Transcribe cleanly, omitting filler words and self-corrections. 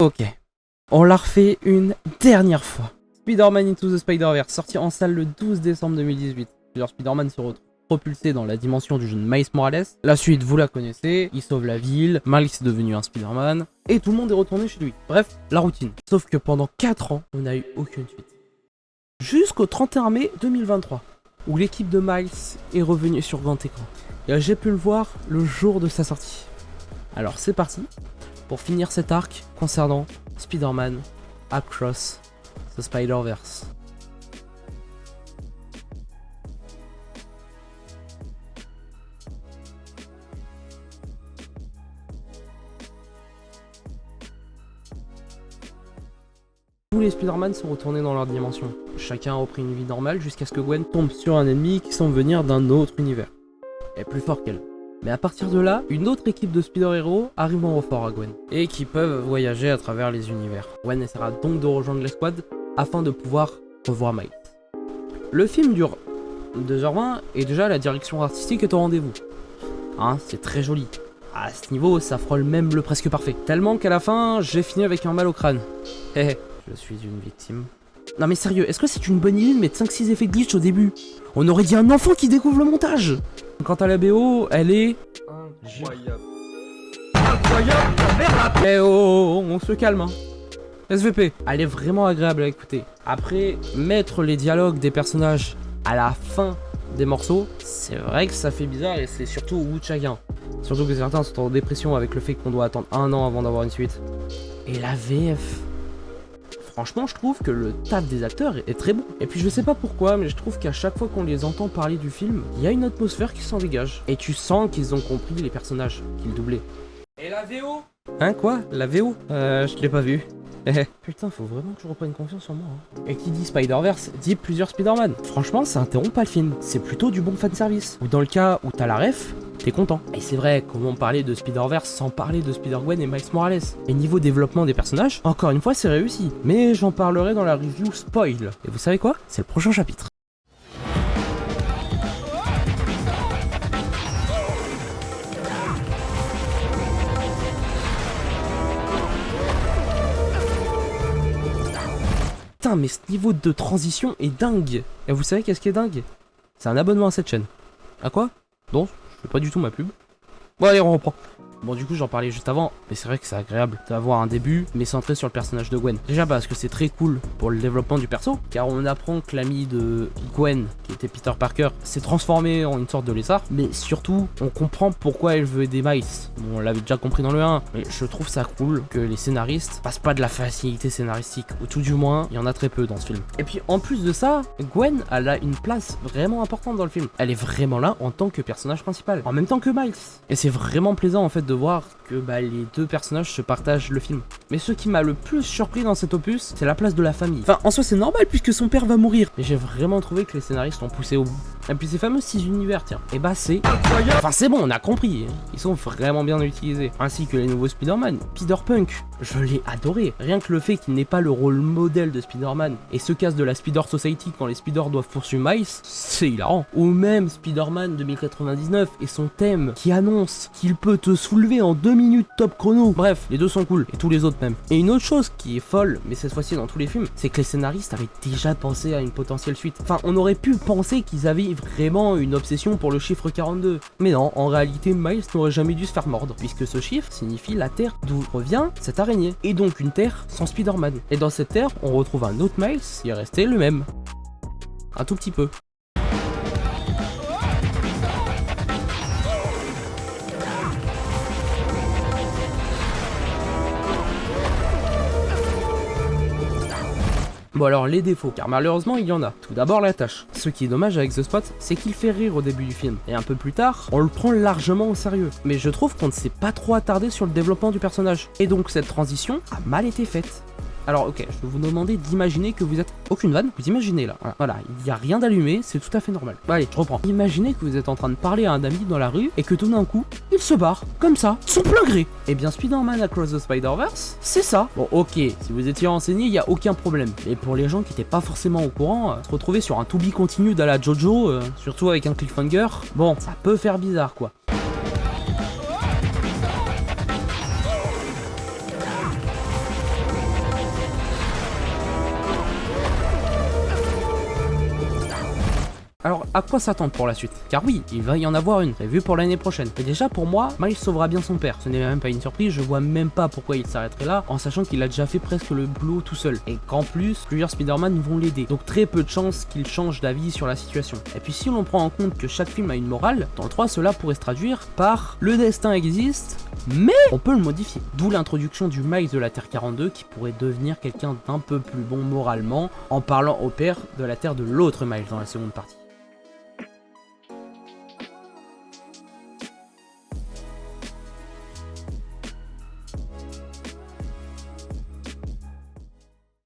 Ok, on l'a refait une dernière fois. Spider-Man Into the Spider-Verse, sorti en salle le 12 décembre 2018. Plusieurs Spider-Man se retrouvent propulsés dans la dimension du jeune Miles Morales. La suite, vous la connaissez, il sauve la ville, Miles est devenu un Spider-Man, et tout le monde est retourné chez lui. Bref, la routine. Sauf que pendant 4 ans, on n'a eu aucune suite. Jusqu'au 31 mai 2023, où l'équipe de Miles est revenue sur grand écran. Et j'ai pu le voir le jour de sa sortie. Alors c'est parti pour finir cet arc concernant Spider-Man Across the Spider-Verse. Tous les Spider-Man sont retournés dans leur dimension. Chacun a repris une vie normale jusqu'à ce que Gwen tombe sur un ennemi qui semble venir d'un autre univers. Elle est plus fort qu'elle. Mais à partir de là, une autre équipe de Spider-Héros arrive en renfort à Gwen, et qui peuvent voyager à travers les univers. Gwen essaiera donc de rejoindre l'escouade afin de pouvoir revoir Miles. Le film dure 2h20 et déjà la direction artistique est au rendez-vous. Hein, c'est très joli. À ce niveau, ça frôle même le presque parfait. Tellement qu'à la fin, j'ai fini avec un mal au crâne. Hé, je suis une victime. Non mais sérieux, est-ce que c'est une bonne idée de mettre 5-6 effets de glitch au début? On aurait dit un enfant qui découvre le montage. Quant à la BO, elle est... incroyable. Incroyable. Eh oh, on se calme hein. SVP, elle est vraiment agréable à écouter. Après, mettre les dialogues des personnages à la fin des morceaux, c'est vrai que ça fait bizarre et c'est surtout au bout de chacun. Surtout que certains sont en dépression avec le fait qu'on doit attendre 1 an avant d'avoir une suite. Et la VF... Franchement, je trouve que le taf des acteurs est très bon. Et puis je sais pas pourquoi, mais je trouve qu'à chaque fois qu'on les entend parler du film, il y a une atmosphère qui s'en dégage. Et tu sens qu'ils ont compris les personnages qu'ils doublaient. Et la VO? Hein, quoi? La VO? Je l'ai pas vu. Putain, faut vraiment que je reprenne confiance en moi. Hein. Et qui dit Spider-Verse dit plusieurs Spider-Man. Franchement, ça interrompt pas le film. C'est plutôt du bon fanservice. Ou dans le cas où t'as la ref, t'es content. Et c'est vrai, comment parler de Spider-Verse sans parler de Spider-Gwen et Miles Morales? Et niveau développement des personnages, encore une fois, c'est réussi. Mais j'en parlerai dans la review spoil. Et vous savez quoi? C'est le prochain chapitre. Putain, mais ce niveau de transition est dingue. Et vous savez qu'est-ce qui est dingue? C'est un abonnement à cette chaîne. À quoi? Non, je fais pas du tout ma pub. Bon allez, on reprend. Bon du coup j'en parlais juste avant, mais c'est vrai que c'est agréable d'avoir un début, mais centré sur le personnage de Gwen. Déjà parce que c'est très cool pour le développement du perso, car on apprend que l'ami de Gwen, qui était Peter Parker, s'est transformé en une sorte de lézard, mais surtout on comprend pourquoi elle veut aider Miles. Bon, on l'avait déjà compris dans le 1, mais je trouve ça cool que les scénaristes passent pas de la facilité scénaristique, ou tout du moins, il y en a très peu dans ce film. Et puis en plus de ça, Gwen, elle a une place vraiment importante dans le film. Elle est vraiment là en tant que personnage principal, en même temps que Miles. Et c'est vraiment plaisant en fait de voir que les deux personnages se partagent le film. Mais ce qui m'a le plus surpris dans cet opus, c'est la place de la famille. Enfin, en soi c'est normal puisque son père va mourir. Mais j'ai vraiment trouvé que les scénaristes ont poussé au bout. Et puis ces fameux 6 univers, tiens, et c'est... Enfin c'est bon, on a compris. Ils sont vraiment bien utilisés. Ainsi que les nouveaux Spider-Man. Peter Punk, je l'ai adoré. Rien que le fait qu'il n'ait pas le rôle modèle de Spider-Man et se casse de la Spider Society quand les Spider doivent poursuivre Miles, c'est hilarant. Ou même Spider-Man 2099 et son thème qui annonce qu'il peut te soulever en 2 minutes top chrono. Bref, les deux sont cool, et tous les autres même. Et une autre chose qui est folle, mais cette fois-ci dans tous les films, c'est que les scénaristes avaient déjà pensé à une potentielle suite. Enfin, on aurait pu penser qu'ils avaient vraiment une obsession pour le chiffre 42. Mais non, en réalité, Miles n'aurait jamais dû se faire mordre, puisque ce chiffre signifie la Terre d'où revient cette araignée. Et donc une Terre sans Spider-Man. Et dans cette Terre, on retrouve un autre Miles qui est resté le même. Un tout petit peu. Bon alors les défauts, car malheureusement il y en a. Tout d'abord la tâche. Ce qui est dommage avec The Spot, c'est qu'il fait rire au début du film. Et un peu plus tard, on le prend largement au sérieux. Mais je trouve qu'on ne s'est pas trop attardé sur le développement du personnage. Et donc cette transition a mal été faite. Alors ok, je vais vous demander d'imaginer que vous êtes... Aucune vanne, vous imaginez là. Voilà, il n'y a rien d'allumé, c'est tout à fait normal. Bon, allez, je reprends. Imaginez que vous êtes en train de parler à un ami dans la rue et que tout d'un coup, il se barre, comme ça, son plein gré. Eh bien Spider-Man Across the Spider-Verse, c'est ça. Bon ok, si vous étiez renseigné, il n'y a aucun problème. Mais pour les gens qui n'étaient pas forcément au courant, se retrouver sur un to be continued à la JoJo, surtout avec un cliffhanger, bon, ça peut faire bizarre quoi. à quoi s'attendre pour la suite. Car oui, il va y en avoir une, prévue pour l'année prochaine. Et déjà pour moi, Miles sauvera bien son père. Ce n'est même pas une surprise, je vois même pas pourquoi il s'arrêterait là, en sachant qu'il a déjà fait presque le boulot tout seul. Et qu'en plus, plusieurs Spider-Man vont l'aider. Donc très peu de chances qu'il change d'avis sur la situation. Et puis si l'on prend en compte que chaque film a une morale, dans le 3 cela pourrait se traduire par le destin existe, mais on peut le modifier. D'où l'introduction du Miles de la Terre 42 qui pourrait devenir quelqu'un d'un peu plus bon moralement en parlant au père de la Terre de l'autre Miles dans la seconde partie.